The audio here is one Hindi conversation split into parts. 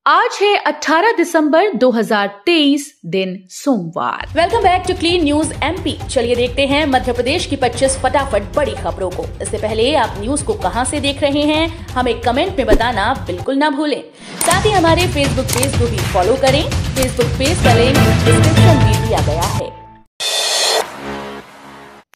आज है 18 दिसंबर 2023 दिन सोमवार। Welcome back to clean news MP. चलिए देखते हैं मध्य प्रदेश की 25 फटाफट बड़ी खबरों को। इससे पहले आप न्यूज को कहां से देख रहे हैं हमें कमेंट में बताना बिल्कुल ना भूलें। साथ ही हमारे फेसबुक पेज को भी फॉलो करें। फेसबुक पेज का लिंक डिस्क्रिप्शन में दिया गया है।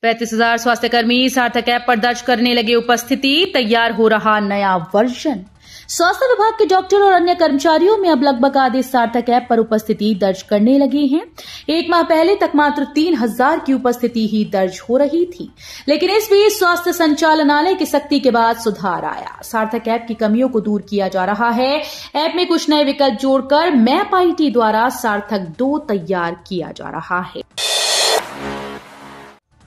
35,000 स्वास्थ्यकर्मी सार्थक ऐप पर दर्ज करने लगे उपस्थिति, तैयार हो रहा नया वर्जन। स्वास्थ्य विभाग के डॉक्टर और अन्य कर्मचारियों में अब लगभग आधे सार्थक ऐप पर उपस्थिति दर्ज करने लगे हैं। एक माह पहले तक मात्र 3,000 की उपस्थिति ही दर्ज हो रही थी, लेकिन इस बीच स्वास्थ्य संचालनालय की सख्ती के बाद सुधार आया। सार्थक ऐप की कमियों को दूर किया जा रहा है। ऐप में कुछ नए विकल्प जोड़कर मैप आईटी द्वारा सार्थक 2 तैयार किया जा रहा है।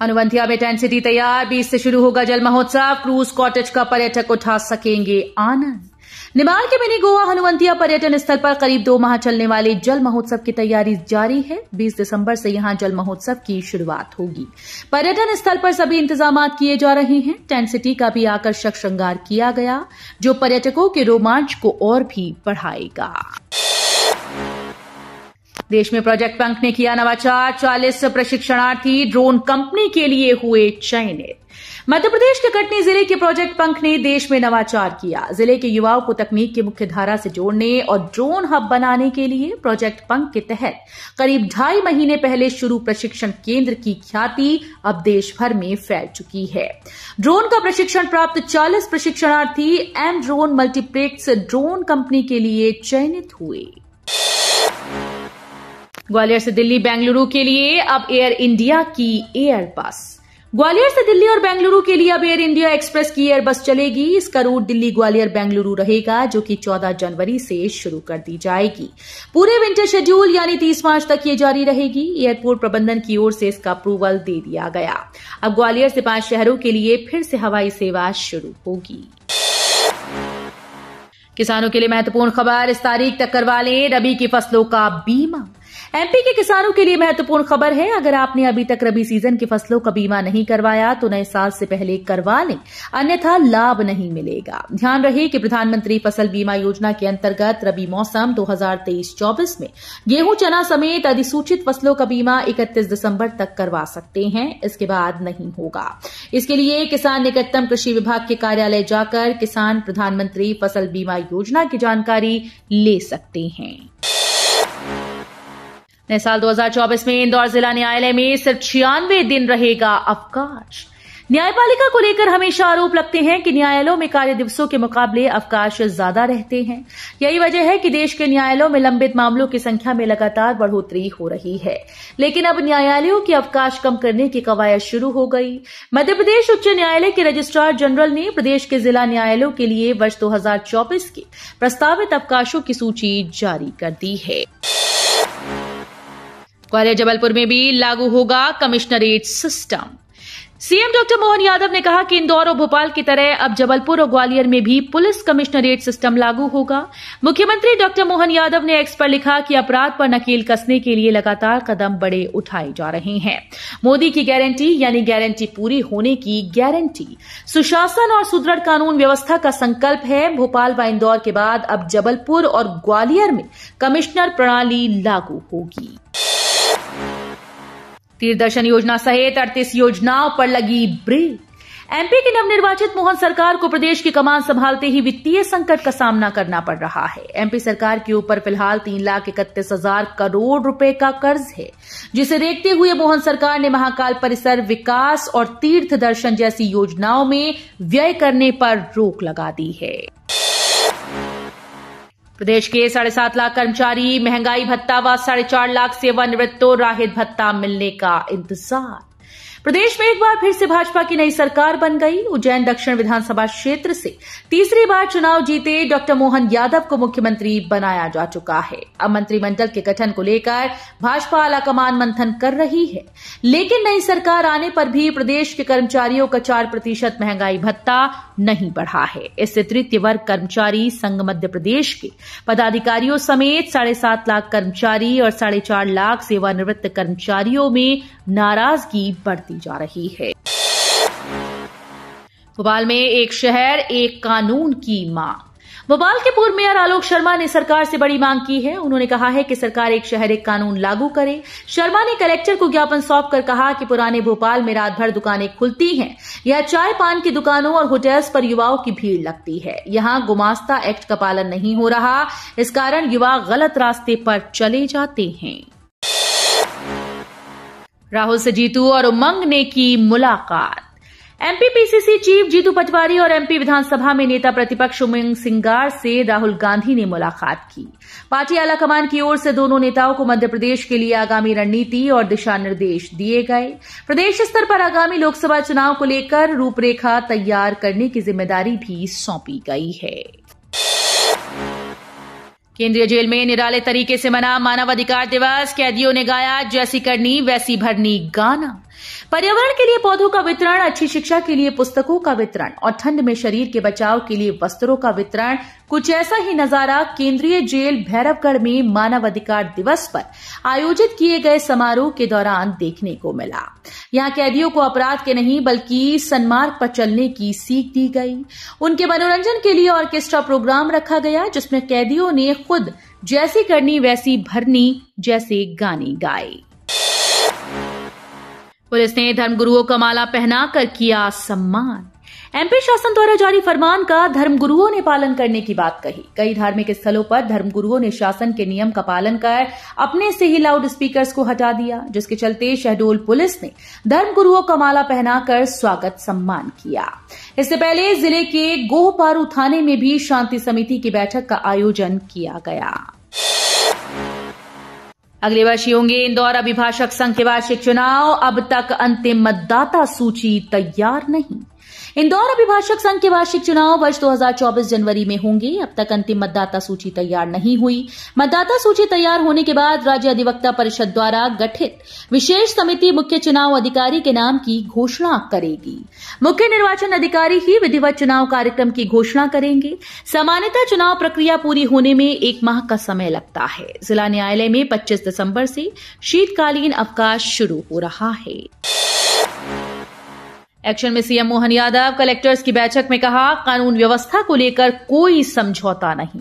हनुवंतिया में टेंट सिटी तैयार, 20 से शुरू होगा जल महोत्सव। क्रूज कॉटेज का पर्यटक उठा सकेंगे आनंद। निमाड़ के मिनी गोवा हनुवंतिया पर्यटन स्थल पर करीब 2 माह चलने वाले जल महोत्सव की तैयारी जारी है। 20 दिसंबर से यहां जल महोत्सव की शुरुआत होगी। पर्यटन स्थल पर सभी इंतजाम किए जा रहे हैं। टेंट सिटी का भी आकर्षक श्रृंगार किया गया, जो पर्यटकों के रोमांच को और भी बढ़ाएगा। देश में प्रोजेक्ट पंख ने किया नवाचार, 40 प्रशिक्षणार्थी ड्रोन कंपनी के लिए हुए चयनित। मध्य प्रदेश के कटनी जिले के प्रोजेक्ट पंख ने देश में नवाचार किया। जिले के युवाओं को तकनीक की मुख्य धारा से जोड़ने और ड्रोन हब बनाने के लिए प्रोजेक्ट पंख के तहत करीब 2.5 महीने पहले शुरू प्रशिक्षण केंद्र की ख्याति अब देश भर में फैल चुकी है। ड्रोन का प्रशिक्षण प्राप्त 40 प्रशिक्षणार्थी M drone multiplex drone company के लिए चयनित हुए। ग्वालियर से दिल्ली बेंगलुरु के लिए अब एयर इंडिया की एयर बस। ग्वालियर से दिल्ली और बेंगलुरु के लिए अब एयर इंडिया एक्सप्रेस की एयर बस चलेगी। इसका रूट दिल्ली ग्वालियर बेंगलुरु रहेगा, जो कि 14 जनवरी से शुरू कर दी जाएगी। पूरे विंटर शेड्यूल यानी 30 मार्च तक ये जारी रहेगी। एयरपोर्ट प्रबंधन की ओर से इसका अप्रूवल दे दिया गया। अब ग्वालियर से 5 शहरों के लिए फिर से हवाई सेवा शुरू होगी। किसानों के लिए महत्वपूर्ण खबर, इस तारीख तक करवा लें रबी की फसलों का बीमा। एमपी के किसानों के लिए महत्वपूर्ण खबर है। अगर आपने अभी तक रबी सीजन की फसलों का बीमा नहीं करवाया तो नए साल से पहले करवा लें, अन्यथा लाभ नहीं मिलेगा। ध्यान रहे कि प्रधानमंत्री फसल बीमा योजना के अंतर्गत रबी मौसम 2023-24 में गेहूं, चना समेत अधिसूचित फसलों का बीमा 31 दिसंबर तक करवा सकते हैं। इसके बाद नहीं होगा। इसके लिए किसान निकटतम कृषि विभाग के कार्यालय जाकर किसान प्रधानमंत्री फसल बीमा योजना की जानकारी ले सकते हैं। नए साल 2024 में इंदौर जिला न्यायालय में सिर्फ 96 दिन रहेगा अवकाश। न्यायपालिका को लेकर हमेशा आरोप लगते हैं कि न्यायालयों में कार्य दिवसों के मुकाबले अवकाश ज्यादा रहते हैं। यही वजह है कि देश के न्यायालयों में लंबित मामलों की संख्या में लगातार बढ़ोतरी हो रही है। लेकिन अब न्यायालयों की अवकाश कम करने की कवायद शुरू हो गई। मध्य प्रदेश उच्च न्यायालय के रजिस्ट्रार जनरल ने प्रदेश के जिला न्यायालयों के लिए वर्ष 2024 के प्रस्तावित अवकाशों की सूची जारी कर दी है। ग्वालियर जबलपुर में भी लागू होगा commissionerate system. CM doctor Mohan Yadav ने कहा कि इंदौर और भोपाल की तरह अब जबलपुर और ग्वालियर में भी पुलिस कमिश्नरेट सिस्टम लागू होगा। मुख्यमंत्री डॉक्टर मोहन यादव ने एक्स पर लिखा कि अपराध पर नकेल कसने के लिए लगातार कदम बड़े उठाए जा रहे हैं। मोदी की गारंटी यानी गारंटी पूरी होने की गारंटी, सुशासन और सुदृढ़ कानून व्यवस्था का संकल्प है। भोपाल व इंदौर के बाद अब जबलपुर और ग्वालियर में कमिश्नर प्रणाली लागू होगी। तीर्थदर्शन योजना सहित 38 योजनाओं पर लगी ब्रेक। एमपी की नवनिर्वाचित मोहन सरकार को प्रदेश की कमान संभालते ही वित्तीय संकट का सामना करना पड़ रहा है। एमपी सरकार के ऊपर फिलहाल 3,31,000 करोड़ रुपए का कर्ज है, जिसे देखते हुए मोहन सरकार ने महाकाल परिसर विकास और तीर्थ दर्शन जैसी योजनाओं में व्यय करने पर रोक लगा दी है। प्रदेश के 7.5 लाख कर्मचारी महंगाई भत्ता व 4.5 लाख सेवानिवृत्तों राहत भत्ता मिलने का इंतजार। प्रदेश में एक बार फिर से भाजपा की नई सरकार बन गई। उज्जैन दक्षिण विधानसभा क्षेत्र से तीसरी बार चुनाव जीते डॉक्टर मोहन यादव को मुख्यमंत्री बनाया जा चुका है। अब मंत्रिमंडल के गठन को लेकर भाजपा आलाकमान मंथन कर रही है, लेकिन नई सरकार आने पर भी प्रदेश के कर्मचारियों का 4% महंगाई भत्ता नहीं बढ़ा है। इससे तृतीय वर्ग कर्मचारी संघ मध्य प्रदेश के पदाधिकारियों समेत 7.5 लाख कर्मचारी और 4.5 लाख सेवानिवृत्त कर्मचारियों में नाराजगी बढ़ती जा रही है। भोपाल में एक शहर एक कानून की मांग। भोपाल के पूर्व मेयर आलोक शर्मा ने सरकार से बड़ी मांग की है। उन्होंने कहा है कि सरकार एक शहर एक कानून लागू करे। शर्मा ने कलेक्टर को ज्ञापन सौंपकर कहा कि पुराने भोपाल में रात भर दुकानें खुलती हैं। यह चाय पान की दुकानों और होटल्स पर युवाओं की भीड़ लगती है। यहां गुमास्ता एक्ट का पालन नहीं हो रहा, इस कारण युवा गलत रास्ते पर चले जाते हैं। राहुल से जीतू और उमंग ने की मुलाकात। MP PCC chief Jitu Patwari और एमपी विधानसभा में नेता प्रतिपक्ष उमंग सिंगार से राहुल गांधी ने मुलाकात की। पार्टी आलाकमान की ओर से दोनों नेताओं को मध्य प्रदेश के लिए आगामी रणनीति और दिशा निर्देश दिए गए। प्रदेश स्तर पर आगामी लोकसभा चुनाव को लेकर रूपरेखा तैयार करने की जिम्मेदारी भी सौंपी गई है। केंद्रीय जेल में निराले तरीके से मना मानवाधिकार दिवस। कैदियों ने गाया जैसी करनी वैसी भरनी गाना। पर्यावरण के लिए पौधों का वितरण, अच्छी शिक्षा के लिए पुस्तकों का वितरण और ठंड में शरीर के बचाव के लिए वस्त्रों का वितरण, कुछ ऐसा ही नजारा केंद्रीय जेल भैरवगढ़ में मानवाधिकार दिवस पर आयोजित किए गए समारोह के दौरान देखने को मिला। यहां कैदियों को अपराध के नहीं बल्कि सन्मार्ग पर चलने की सीख दी गई। उनके मनोरंजन के लिए ऑर्केस्ट्रा प्रोग्राम रखा गया, जिसमें कैदियों ने खुद जैसी करनी वैसी भरनी जैसे गाने गाए। पुलिस ने धर्मगुरुओं का माला पहनाकर किया सम्मान। एमपी शासन द्वारा जारी फरमान का धर्मगुरुओं ने पालन करने की बात कही। कई धार्मिक स्थलों पर धर्मगुरुओं ने शासन के नियम का पालन कर अपने से ही लाउड स्पीकर्स को हटा दिया, जिसके चलते शहडोल पुलिस ने धर्मगुरुओं का माला पहनाकर स्वागत सम्मान किया। इससे पहले जिले के गोहपारू थाने में भी शांति समिति की बैठक का आयोजन किया गया। अगले वर्ष ही होंगे इंदौर अभिभाषक संघ के वार्षिक चुनाव। अब तक अंतिम मतदाता सूची तैयार नहीं। इंदौर अभिभाषक संघ के वार्षिक चुनाव वर्ष 2024 जनवरी में होंगे। अब तक अंतिम मतदाता सूची तैयार नहीं हुई। मतदाता सूची तैयार होने के बाद राज्य अधिवक्ता परिषद द्वारा गठित विशेष समिति मुख्य चुनाव अधिकारी के नाम की घोषणा करेगी। मुख्य निर्वाचन अधिकारी ही विधिवत चुनाव कार्यक्रम की घोषणा करेंगे। सामान्यतः चुनाव प्रक्रिया पूरी होने में 1 माह का समय लगता है। जिला न्यायालय में 25 दिसंबर से शीतकालीन अवकाश शुरू हो रहा है। एक्शन में सीएम मोहन यादव कलेक्टर्स की बैठक में कहा, कानून व्यवस्था को लेकर कोई समझौता नहीं।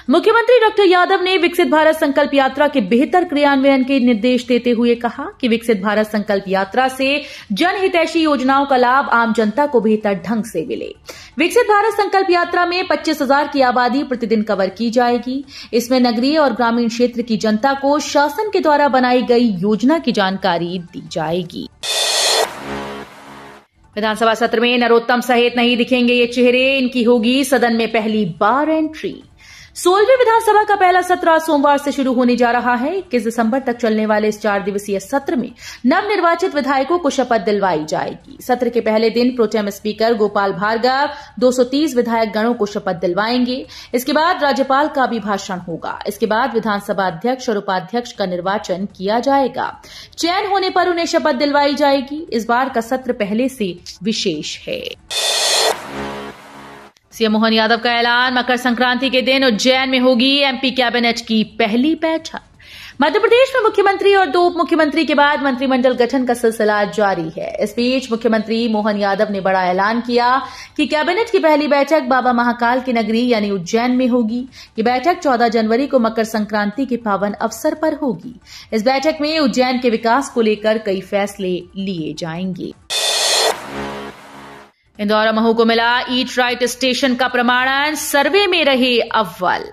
मुख्यमंत्री डॉक्टर यादव ने विकसित भारत संकल्प यात्रा के बेहतर क्रियान्वयन के निर्देश देते हुए कहा कि विकसित भारत संकल्प यात्रा से जनहितैषी योजनाओं का लाभ आम जनता को बेहतर ढंग से मिले। विकसित भारत संकल्प यात्रा में 25,000 की आबादी प्रतिदिन कवर की जाएगी। इसमें नगरीय और ग्रामीण क्षेत्र की जनता को शासन के द्वारा बनाई गई योजना की जानकारी दी जाएगी। विधानसभा सत्र में नरोत्तम सहित नहीं दिखेंगे ये चेहरे, इनकी होगी सदन में पहली बार एंट्री। 16वीं विधानसभा का पहला सत्र आज सोमवार से शुरू होने जा रहा है। 21 दिसंबर तक चलने वाले इस 4 दिवसीय सत्र में नवनिर्वाचित विधायकों को शपथ दिलवाई जाएगी। सत्र के पहले दिन प्रोटेम स्पीकर गोपाल भार्गव 230 विधायक गणों को शपथ दिलवाएंगे। इसके बाद राज्यपाल का अभिभाषण होगा। इसके बाद विधानसभा अध्यक्ष और उपाध्यक्ष का निर्वाचन किया जाएगा। चयन होने पर उन्हें शपथ दिलवाई जाएगी। इस बार का सत्र पहले से विशेष है। सीएम मोहन यादव का ऐलान, मकर संक्रांति के दिन उज्जैन में होगी एमपी कैबिनेट की पहली बैठक। मध्य प्रदेश में मुख्यमंत्री और 2 उप मुख्यमंत्री के बाद मंत्रिमंडल गठन का सिलसिला जारी है। इस बीच मुख्यमंत्री मोहन यादव ने बड़ा ऐलान किया कि कैबिनेट की पहली बैठक बाबा महाकाल की नगरी यानी उज्जैन में होगी। ये बैठक 14 जनवरी को मकर संक्रांति के पावन अवसर पर होगी। इस बैठक में उज्जैन के विकास को लेकर कई फैसले लिए जाएंगे। इंदौर और महू को मिला ईट राइट स्टेशन का प्रमाणन, सर्वे में रहे अव्वल।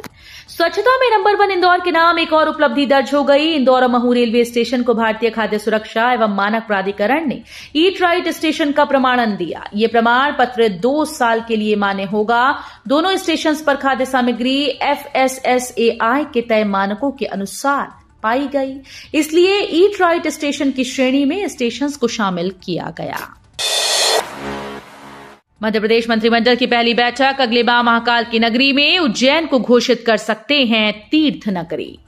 स्वच्छता में नंबर 1 इंदौर के नाम एक और उपलब्धि दर्ज हो गई। इंदौर और महू रेलवे स्टेशन को भारतीय खाद्य सुरक्षा एवं मानक प्राधिकरण ने ईट राइट स्टेशन का प्रमाणन दिया। ये प्रमाण पत्र 2 साल के लिए मान्य होगा। दोनों स्टेशन पर खाद्य सामग्री FSSAI के तय मानकों के अनुसार पाई गई, इसलिए ईट राइट स्टेशन की श्रेणी में स्टेशन को शामिल किया गया। मध्य प्रदेश मंत्रिमंडल की पहली बैठक अगले माह महाकाल की नगरी में। उज्जैन को घोषित कर सकते हैं तीर्थ नगरी।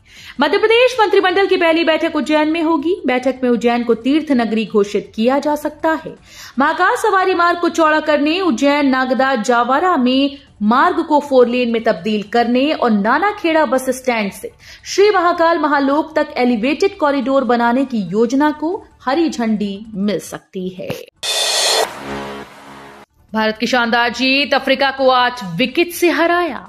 मध्य प्रदेश मंत्रिमंडल की पहली बैठक उज्जैन में होगी। बैठक में उज्जैन को तीर्थ नगरी घोषित किया जा सकता है। महाकाल सवारी मार्ग को चौड़ा करने, उज्जैन नागदा जावरा में मार्ग को 4 लेन में तब्दील करने और नानाखेड़ा बस स्टैंड से श्री महाकाल महालोक तक एलिवेटेड कॉरिडोर बनाने की योजना को हरी झंडी मिल सकती है। भारत की शानदार जीत, अफ्रीका को 8 विकेट से हराया।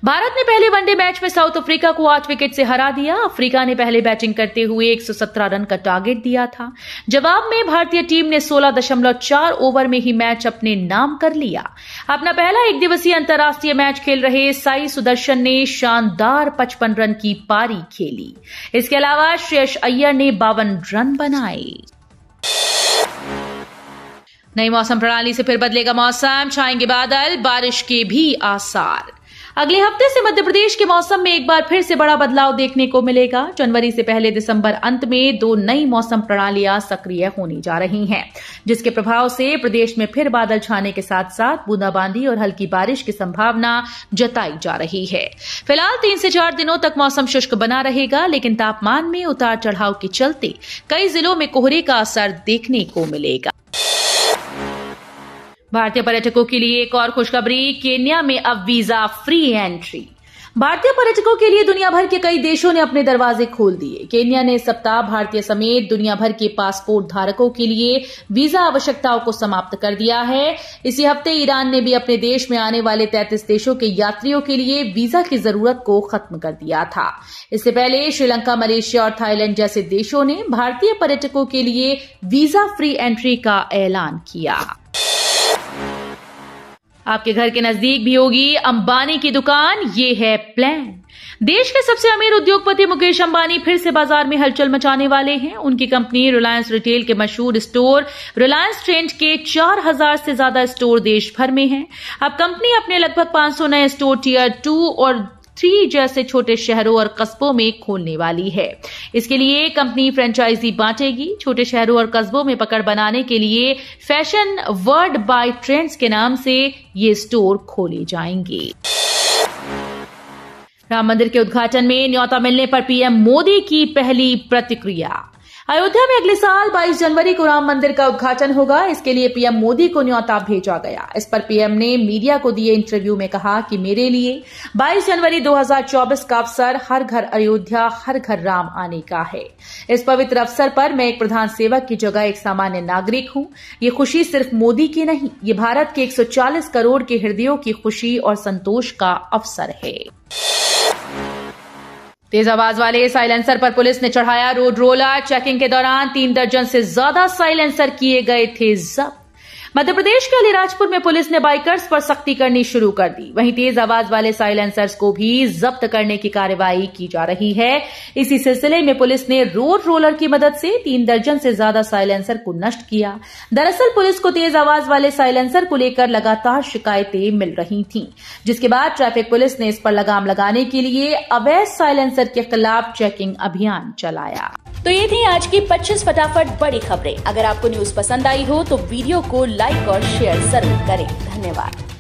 भारत ने पहले वनडे मैच में साउथ अफ्रीका को 8 विकेट से हरा दिया। अफ्रीका ने पहले बैटिंग करते हुए 117 रन का टारगेट दिया था। जवाब में भारतीय टीम ने 16.4 ओवर में ही मैच अपने नाम कर लिया। अपना पहला एक दिवसीय अंतर्राष्ट्रीय मैच खेल रहे साई सुदर्शन ने शानदार 55 रन की पारी खेली। इसके अलावा श्रेयस अय्यर ने 52 रन बनाए। नई मौसम प्रणाली से फिर बदलेगा मौसम, छाएंगे बादल, बारिश के भी आसार। अगले हफ्ते से मध्य प्रदेश के मौसम में एक बार फिर से बड़ा बदलाव देखने को मिलेगा। जनवरी से पहले दिसंबर अंत में 2 नई मौसम प्रणालियां सक्रिय होने जा रही हैं, जिसके प्रभाव से प्रदेश में फिर बादल छाने के साथ साथ बूंदाबांदी और हल्की बारिश की संभावना जताई जा रही है। फिलहाल 3 से 4 दिनों तक मौसम शुष्क बना रहेगा, लेकिन तापमान में उतार चढ़ाव के चलते कई जिलों में कोहरे का असर देखने को मिलेगा। भारतीय पर्यटकों के लिए एक और खुशखबरी, केन्या में अब वीजा फ्री एंट्री। भारतीय पर्यटकों के लिए दुनिया भर के कई देशों ने अपने दरवाजे खोल दिए। केन्या ने इस सप्ताह भारतीय समेत दुनिया भर के पासपोर्ट धारकों के लिए वीजा आवश्यकताओं को समाप्त कर दिया है। इसी हफ्ते ईरान ने भी अपने देश में आने वाले 33 देशों के यात्रियों के लिए वीजा की जरूरत को खत्म कर दिया था। इससे पहले श्रीलंका, मलेशिया और थाईलैंड जैसे देशों ने भारतीय पर्यटकों के लिए वीजा फ्री एंट्री का ऐलान किया। आपके घर के नजदीक भी होगी अंबानी की दुकान, ये है प्लान। देश के सबसे अमीर उद्योगपति मुकेश अंबानी फिर से बाजार में हलचल मचाने वाले हैं। उनकी कंपनी रिलायंस रिटेल के मशहूर स्टोर रिलायंस ट्रेंड के 4000 से ज्यादा स्टोर देश भर में हैं। अब कंपनी अपने लगभग 500 नए स्टोर टियर 2 और 3 जैसे छोटे शहरों और कस्बों में खोलने वाली है। इसके लिए कंपनी फ्रेंचाइजी बांटेगी। छोटे शहरों और कस्बों में पकड़ बनाने के लिए फैशन वर्ल्ड बाय ट्रेंड्स के नाम से ये स्टोर खोले जाएंगे। राम मंदिर के उद्घाटन में न्योता मिलने पर पीएम मोदी की पहली प्रतिक्रिया। अयोध्या में अगले साल 22 जनवरी को राम मंदिर का उद्घाटन होगा। इसके लिए पीएम मोदी को न्योता भेजा गया। इस पर पीएम ने मीडिया को दिए इंटरव्यू में कहा कि मेरे लिए 22 जनवरी 2024 का अवसर हर घर अयोध्या, हर घर राम आने का है। इस पवित्र अवसर पर मैं एक प्रधान सेवक की जगह एक सामान्य नागरिक हूं। ये खुशी सिर्फ मोदी की नहीं, ये भारत के 140 करोड़ के हृदयों की खुशी और संतोष का अवसर है। तेज आवाज वाले साइलेंसर पर पुलिस ने चढ़ाया रोड रोलर। चेकिंग के दौरान 3 दर्जन से ज्यादा साइलेंसर किए गए थे जब्त। मध्य प्रदेश के अलीराजपुर में पुलिस ने बाइकर्स पर सख्ती करनी शुरू कर दी। वहीं तेज आवाज वाले साइलेंसर्स को भी जब्त करने की कार्रवाई की जा रही है। इसी सिलसिले में पुलिस ने रोड रोलर की मदद से 3 दर्जन से ज्यादा साइलेंसर को नष्ट किया। दरअसल पुलिस को तेज आवाज वाले साइलेंसर को लेकर लगातार शिकायतें मिल रही थीं, जिसके बाद ट्रैफिक पुलिस ने इस पर लगाम लगाने के लिए अवैध साइलेंसर के खिलाफ चेकिंग अभियान चलाया। तो ये थी आज की 25 फटाफट बड़ी खबरें। अगर आपको न्यूज पसंद आई हो तो वीडियो को लाइक और शेयर जरूर करें। धन्यवाद।